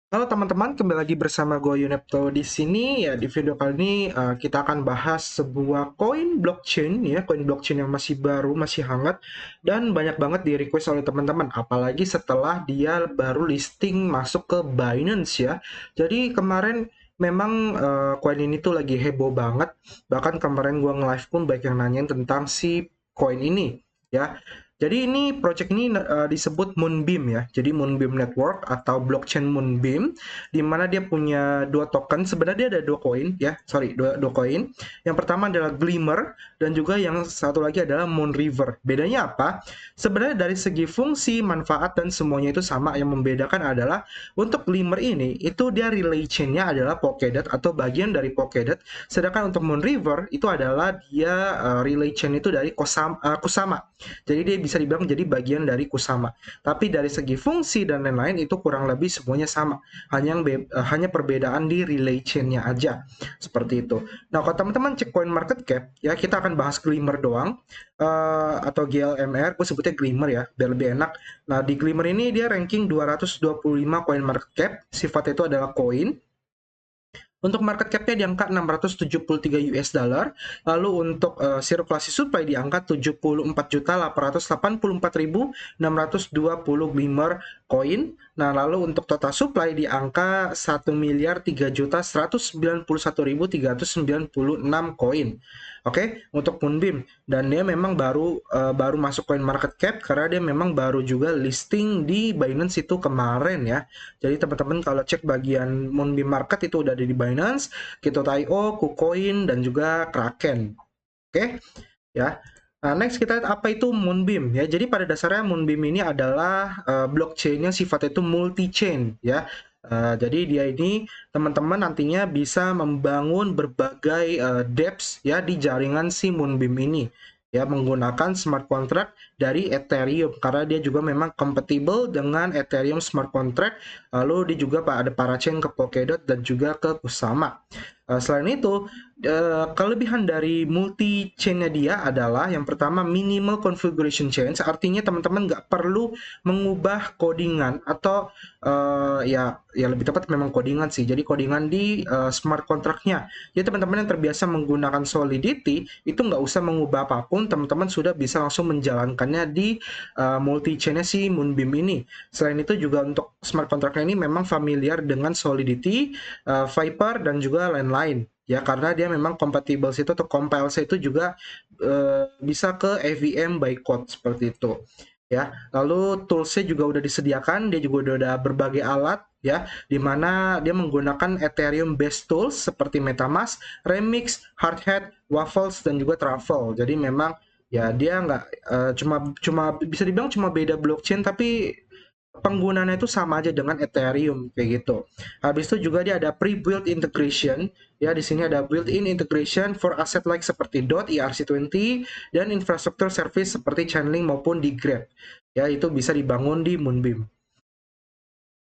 Halo teman-teman, kembali lagi bersama gue Yunepto di sini. Ya, di video kali ini kita akan bahas sebuah koin blockchain ya, koin blockchain yang masih baru, masih hangat dan banyak banget di request oleh teman-teman. Apalagi setelah dia baru listing masuk ke Binance ya. Jadi kemarin memang koin ini tuh lagi heboh banget. Bahkan kemarin gue nge-live pun banyak yang nanyain tentang si koin ini ya. Jadi ini project ini disebut Moonbeam ya. Jadi Moonbeam Network atau blockchain Moonbeam, di mana dia punya dua token. Sebenarnya dia ada dua koin ya, sorry dua koin. Yang pertama adalah Glimmer dan juga yang satu lagi adalah Moon River. Bedanya apa? Sebenarnya dari segi fungsi, manfaat dan semuanya itu sama. Yang membedakan adalah untuk Glimmer ini itu dia relay chain-nya adalah Polkadot atau bagian dari Polkadot. Sedangkan untuk Moon River itu adalah dia relay chain itu dari Kusama. Jadi dia bisa dibilang menjadi bagian dari Kusama. Tapi dari segi fungsi dan lain-lain itu kurang lebih semuanya sama. Hanya perbedaan di relay chain-nya aja. Seperti itu. Nah, kalau teman-teman cek coin market cap, ya kita akan bahas Glimmer doang. Atau GLMR, gue sebutnya Glimmer ya, biar lebih enak. Nah, di Glimmer ini dia ranking 225 coin market cap. Sifatnya itu adalah koin. Untuk market cap-nya di angka 673 US dollar, lalu untuk sirkulasi supply di angka 74.884.620 glimmer koin. Nah, lalu untuk total supply di angka 1.3.191.396 koin. Oke, untuk Moonbeam dan dia memang baru masuk coin market cap karena dia memang baru juga listing di Binance itu kemarin ya. Jadi teman-teman kalau cek bagian Moonbeam Market itu udah ada di Binance, Gito.io, KuCoin, dan juga Kraken. Oke, ya. Nah, next kita lihat apa itu Moonbeam ya. Jadi pada dasarnya Moonbeam ini adalah blockchain yang sifatnya itu multi-chain ya. Jadi dia ini teman-teman nantinya bisa membangun berbagai dApps ya di jaringan si Moonbeam ini ya menggunakan smart contract dari Ethereum karena dia juga memang compatible dengan Ethereum smart contract. Lalu dia juga ada parachain ke Polkadot dan juga ke Kusama. Selain itu, kelebihan dari multi chain-nya dia adalah yang pertama minimal configuration change, artinya teman-teman nggak perlu mengubah codingan atau ya lebih tepat memang codingan sih. Jadi codingan di smart contract-nya. Jadi teman-teman yang terbiasa menggunakan Solidity itu nggak usah mengubah apapun, teman-teman sudah bisa langsung menjalankannya di multi chain-nya si Moonbeam ini. Selain itu juga untuk smart contract-nya ini memang familiar dengan Solidity, Viper dan juga lain-lain ya karena dia memang compatible situ atau compile itu juga bisa ke EVM by code seperti itu ya. Lalu toolsnya juga udah disediakan, dia juga udah ada berbagai alat ya di mana dia menggunakan Ethereum based tools seperti MetaMask, Remix, Hardhat, Waffles dan juga Truffle. Jadi memang ya dia nggak cuma cuma bisa dibilang cuma beda blockchain tapi penggunaannya itu sama aja dengan Ethereum kayak gitu. Habis itu juga dia ada pre-built integration. Ya, di sini ada built-in integration for asset like seperti DOT, ERC20 dan infrastructure service seperti channeling maupun di Grab. Ya, itu bisa dibangun di Moonbeam.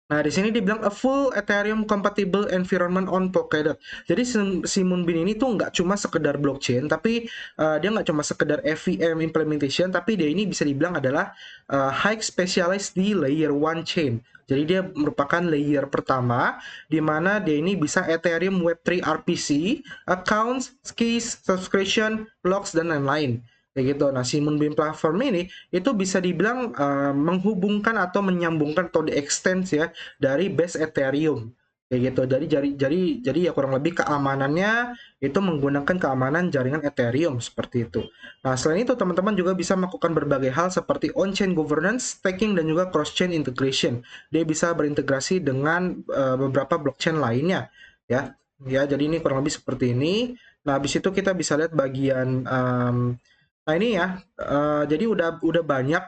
Nah, di sini dibilang a full Ethereum compatible environment on Polkadot. Jadi si Moonbeam ini tuh nggak cuma sekedar blockchain, tapi dia nggak cuma sekedar EVM implementation, tapi dia ini bisa dibilang adalah high specialized di layer one chain. Jadi dia merupakan layer pertama di mana dia ini bisa Ethereum Web3 RPC, accounts, keys, subscription, blocks dan lain-lain kayak gitu. Nah, si Moonbeam platform ini itu bisa dibilang menghubungkan atau menyambungkan atau di-extend ya dari base Ethereum kayak gitu. Jadi ya kurang lebih keamanannya itu menggunakan keamanan jaringan Ethereum seperti itu. Nah, selain itu teman-teman juga bisa melakukan berbagai hal seperti on-chain governance, staking dan juga cross-chain integration. Dia bisa berintegrasi dengan beberapa blockchain lainnya ya. Ya, jadi ini kurang lebih seperti ini. Nah, habis itu kita bisa lihat bagian nah ini ya, jadi udah banyak,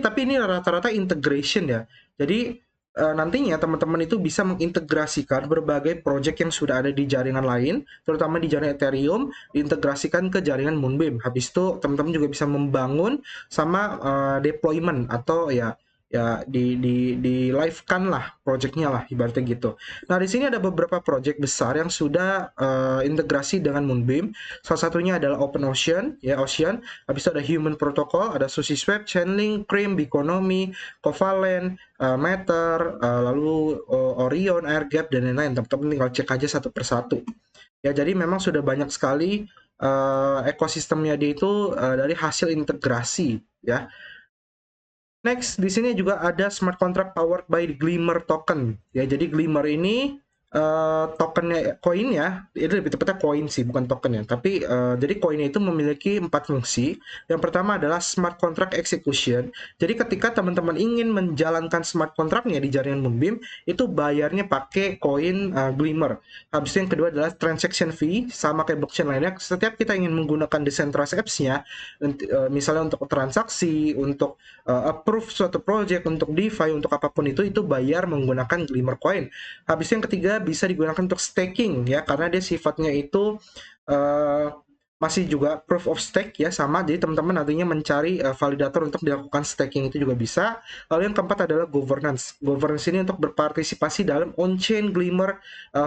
tapi ini rata-rata integration ya. Jadi, nantinya teman-teman itu bisa mengintegrasikan berbagai project yang sudah ada di jaringan lain, terutama di jaringan Ethereum, diintegrasikan ke jaringan Moonbeam. Habis itu teman-teman juga bisa membangun sama, deployment atau ya di live kan lah projectnya lah ibaratnya gitu. Nah di sini ada beberapa project besar yang sudah integrasi dengan Moonbeam. Salah satunya adalah OpenOcean, ya Ocean. Habis itu ada Human Protocol, ada SushiSwap, Chainlink, Cream, Biconomy, Covalent, Matter, lalu Orion, Airgap dan lain-lain. Teman-teman tinggal cek aja satu persatu. Ya jadi memang sudah banyak sekali ekosistemnya dia itu dari hasil integrasi ya. Next, di sini juga ada smart contract powered by Glimmer token. Ya, jadi Glimmer ini tokennya koin ya, itu lebih tepatnya koin sih, bukan token ya. Tapi jadi koinnya itu memiliki 4 fungsi. Yang pertama adalah smart contract execution. Jadi ketika teman-teman ingin menjalankan smart contractnya di jaringan Moonbeam, itu bayarnya pakai koin Glimmer. Habis itu yang kedua adalah transaction fee, sama kayak blockchain lainnya. Setiap kita ingin menggunakan decentralized apps-nya, misalnya untuk transaksi, untuk approve suatu project, untuk DeFi, untuk apapun itu bayar menggunakan Glimmer Coin. Habis yang ketiga bisa digunakan untuk staking ya, karena dia sifatnya itu uh, masih juga proof of stake ya, sama. Jadi teman-teman nantinya mencari validator untuk dilakukan staking itu juga bisa. Lalu yang keempat adalah governance. Governance ini untuk berpartisipasi dalam on-chain Glimmer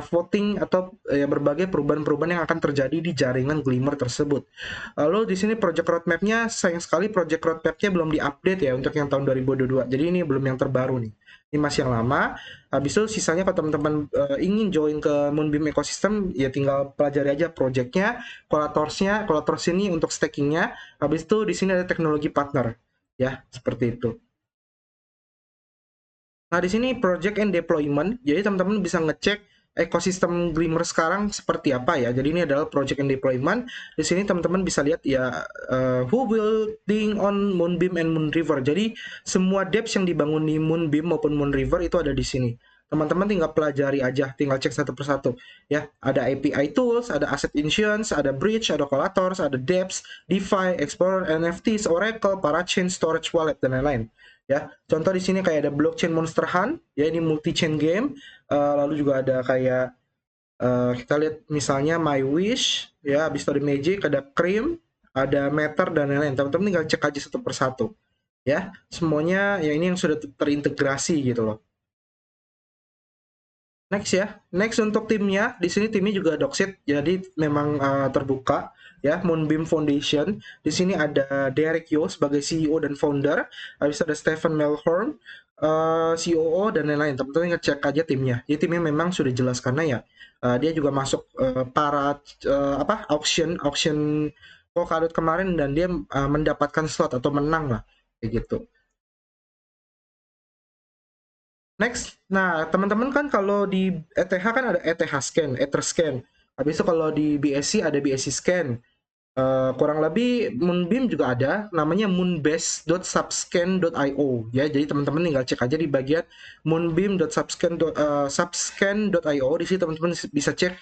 voting atau ya berbagai perubahan-perubahan yang akan terjadi di jaringan Glimmer tersebut. Lalu di sini project roadmap-nya, sayang sekali project roadmap-nya belum diupdate ya untuk yang tahun 2022. Jadi ini belum yang terbaru nih. Ini masih yang lama. Habis itu sisanya kalau teman-teman ingin join ke Moonbeam Ecosystem, ya tinggal pelajari aja project-nya, collator's ini untuk staking-nya. Habis itu di sini ada teknologi partner. Ya, seperti itu. Nah, di sini project and deployment. Jadi teman-teman bisa ngecek ekosistem Glimmer sekarang seperti apa ya. Jadi ini adalah project and deployment. Di sini teman-teman bisa lihat ya who building on Moonbeam and Moonriver. Jadi semua dApps yang dibangun di Moonbeam maupun Moonriver itu ada di sini. Teman-teman tinggal pelajari aja, tinggal cek satu persatu ya. Ada API tools, ada asset insurance, ada bridge, ada collators, ada dApps, DeFi, Explorer, NFTs, Oracle, Parachain, Storage Wallet dan lain-lain. Ya, contoh di sini kayak ada blockchain Monster Hunt, ya ini multi chain game. Lalu juga ada kayak kita lihat misalnya My Wish, ya habis itu ada Magic, ada Cream, ada Matter dan lain-lain. Teman-teman tinggal cek aja satu persatu. Ya, semuanya ya ini yang sudah terintegrasi gitu loh. Next ya, next untuk timnya, di sini timnya juga Doxit, jadi memang terbuka ya, Moonbeam Foundation. Di sini ada Derek Yo sebagai CEO dan founder, habis ada Stephen Melhorn, COO dan lain-lain. Teman-teman ngecek aja timnya. Jadi timnya memang sudah jelas karena ya dia juga masuk para auction Polkadot kemarin dan dia mendapatkan slot atau menang lah kayak gitu. Next, nah teman-teman kan kalau di ETH kan ada ETH Scan, Etherscan. Habis itu kalau di BSC ada BSC Scan. Kurang lebih Moonbeam juga ada, namanya moonbase.subscan.io ya. Jadi teman-teman tinggal cek aja di bagian moonbeam.subscan.io. Di sini teman-teman bisa cek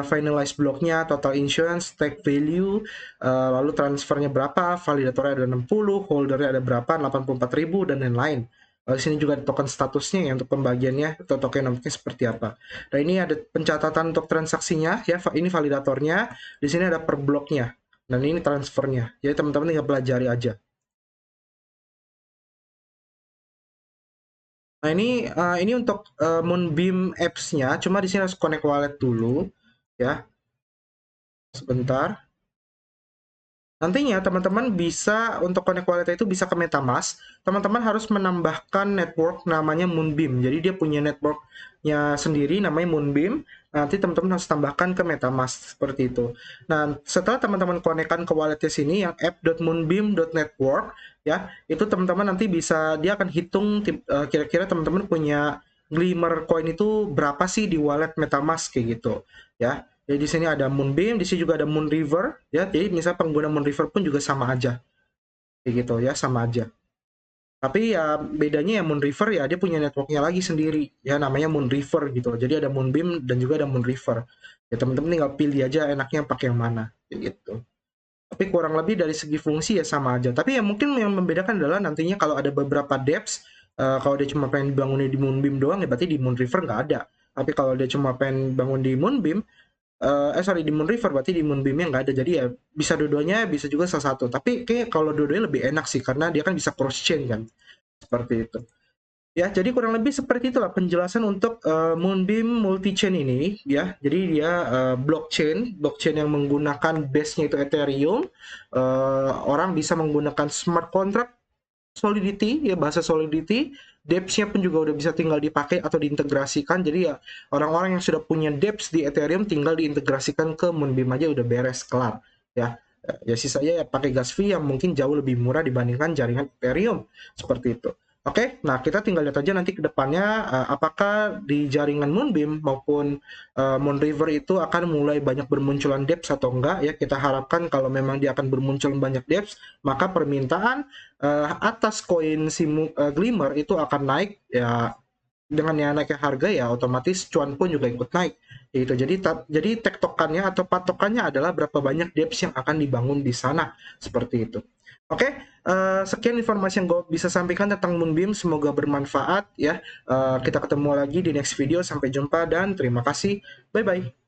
finalize blocknya, total insurance, stake value, lalu transfernya berapa, validatornya ada 60, holdernya ada berapa, 84.000 dan lain-lain. Di sini juga ada token statusnya ya untuk pembagiannya atau tokenomicsnya seperti apa. Nah ini ada pencatatan untuk transaksinya ya, ini validatornya. Di sini ada per bloknya dan ini transfernya. Jadi teman-teman tinggal pelajari aja. Nah ini untuk Moonbeam apps-nya. Cuma di sini harus connect wallet dulu ya. Sebentar. Nantinya teman-teman bisa untuk connect wallet itu bisa ke MetaMask. Teman-teman harus menambahkan network namanya Moonbeam. Jadi dia punya networknya sendiri namanya Moonbeam. Nanti teman-teman harus tambahkan ke MetaMask seperti itu. Nah, setelah teman-teman konekkan ke walletnya sini yang app.moonbeam.network ya, itu teman-teman nanti bisa dia akan hitung kira-kira teman-teman punya Glimmer coin itu berapa sih di wallet MetaMask kayak gitu ya. Jadi di sini ada Moonbeam, di sini juga ada Moonriver, ya. Jadi misal pengguna Moonriver pun juga sama aja, kayak gitu ya, sama aja. Tapi ya bedanya ya Moonriver ya dia punya networknya lagi sendiri, ya namanya Moonriver gitu. Jadi ada Moonbeam dan juga ada Moonriver. Ya teman-teman tinggal pilih aja enaknya pakai yang mana, kayak gitu. Tapi kurang lebih dari segi fungsi ya sama aja. Tapi ya mungkin yang membedakan adalah nantinya kalau ada beberapa dApps, kalau dia cuma pengen bangunin di Moonbeam doang ya berarti di Moonriver nggak ada. Tapi kalau dia cuma pengen bangun di Moonbeam, sorry di Moonriver berarti di Moonbeam-nya nggak ada. Jadi ya bisa dua-duanya, bisa juga salah satu. Tapi kayak kalau dua-duanya lebih enak sih karena dia kan bisa cross chain kan. Seperti itu. Ya, jadi kurang lebih seperti itulah penjelasan untuk Moonbeam Multi-Chain ini ya. Jadi dia blockchain yang menggunakan base-nya itu Ethereum. Orang bisa menggunakan smart contract Solidity, ya bahasa Solidity, dApps-nya pun juga udah bisa tinggal dipakai atau diintegrasikan. Jadi ya orang-orang yang sudah punya dApps di Ethereum tinggal diintegrasikan ke Moonbeam aja udah beres kelar ya. Ya sisanya ya pakai gas fee yang mungkin jauh lebih murah dibandingkan jaringan Ethereum seperti itu. Oke, nah kita tinggal lihat aja nanti ke depannya apakah di jaringan Moonbeam maupun Moonriver itu akan mulai banyak bermunculan dApps atau enggak ya. Kita harapkan kalau memang dia akan bermunculan banyak dApps, maka permintaan atas koin Glimmer itu akan naik ya. Dengan yang naiknya harga ya otomatis cuan pun juga ikut naik itu. Jadi tektokannya atau patokannya adalah berapa banyak dApps yang akan dibangun di sana seperti itu. Oke, sekian informasi yang gue bisa sampaikan tentang Moonbeam, semoga bermanfaat ya. Kita ketemu lagi di next video, sampai jumpa dan terima kasih, bye bye.